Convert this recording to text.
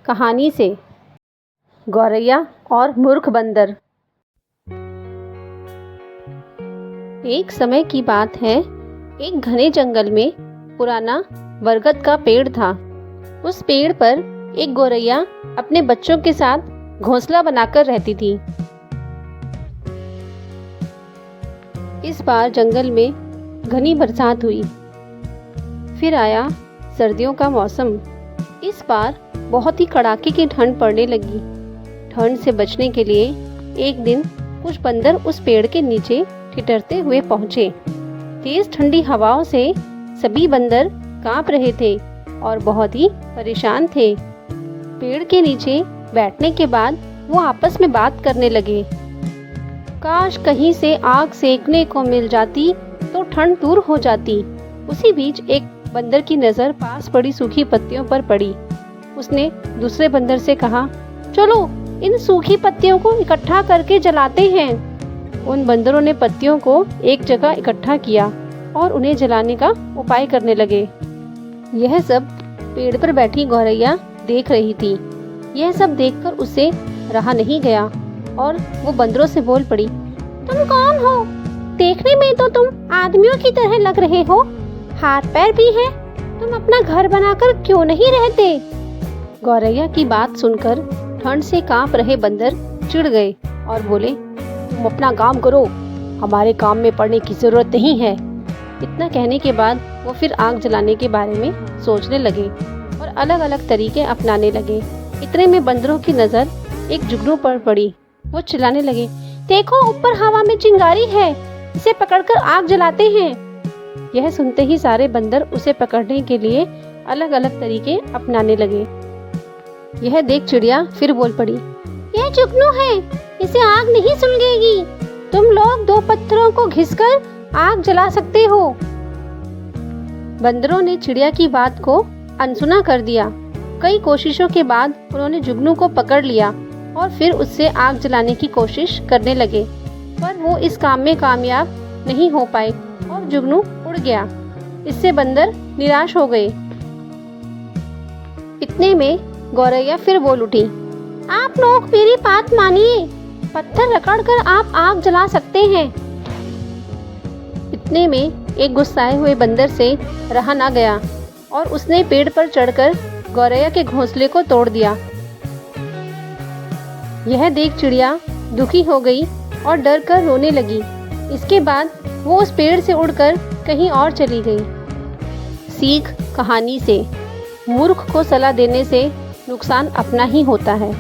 कहानी से। गौरैया और मूर्ख बंदर। एक समय की बात है, एक घने जंगल में पुराना बरगद का पेड़ था। उस पेड़ पर एक गौरैया अपने बच्चों के साथ घोंसला बनाकर रहती थी। इस बार जंगल में घनी बरसात हुई। फिर आया सर्दियों का मौसम। इस बार बहुत ही कड़ाके की ठंड पड़ने लगी। ठंड से बचने के लिए एक दिन कुछ बंदर उस पेड़ के नीचे ठिठुरते हुए पहुंचे। तेज ठंडी हवाओं से सभी बंदर कांप रहे थे और बहुत ही परेशान थे। पेड़ के नीचे बैठने के बाद वो आपस में बात करने लगे। काश कहीं से आग सेकने को मिल जाती तो ठंड दूर हो जाती। उसी बीच एक बंदर की नज़र पास पड़ी सूखी पत्तियों पर पड़ी। उसने दूसरे बंदर से कहा, चलो इन सूखी पत्तियों को इकट्ठा करके जलाते हैं। उन बंदरों ने पत्तियों को एक जगह इकट्ठा किया और उन्हें जलाने का उपाय करने लगे। यह सब पेड़ पर बैठी गौरैया देख रही थी। यह सब देखकर उसे रहा नहीं गया और वो बंदरों से बोल पड़ी, तुम कौन हो? देखने में तो तुम आदमियों की तरह लग रहे हो, हाथ पैर भी है। तुम अपना घर बनाकर क्यों नहीं रहते? गौरैया की बात सुनकर ठंड से कांप रहे बंदर चिढ़ गए और बोले, तुम अपना काम करो, हमारे काम में पड़ने की जरूरत नहीं है। इतना कहने के बाद वो फिर आग जलाने के बारे में सोचने लगे और अलग अलग तरीके अपनाने लगे। इतने में बंदरों की नज़र एक जुगनू पर पड़ी। वो चिल्लाने लगे, देखो ऊपर हवा में चिंगारी है, इसे पकड़कर आग जलाते हैं। यह सुनते ही सारे बंदर उसे पकड़ने के लिए अलग अलग तरीके अपनाने लगे। यह देख चिड़िया फिर बोल पड़ी, यह जुगनू है, इसे आग नहीं सुलगेगी। तुम लोग दो पत्थरों को घिसकर आग जला सकते हो। बंदरों ने चिड़िया की बात को अनसुना कर दिया। कई कोशिशों के बाद उन्होंने जुगनू को पकड़ लिया और फिर उससे आग जलाने की कोशिश करने लगे, पर वो इस काम में कामयाब नहीं हो पाए और जुगनू उड़ गया। इससे बंदर निराश हो गए। इतने में गौरैया फिर बोल उठी, आप लोग मेरी बात मानिए, पत्थर रगड़कर आप आग जला सकते हैं। इतने में एक गुस्साए हुए बंदर से रहा ना गया और उसने पेड़ पर चढ़कर गौरैया के घोंसले को तोड़ दिया। यह देख चिड़िया दुखी हो गई और डर कर रोने लगी। इसके बाद वो उस पेड़ से उड़कर कहीं और चली गई। सीख कहानी से। मूर्ख को सलाह देने से नुकसान अपना ही होता है।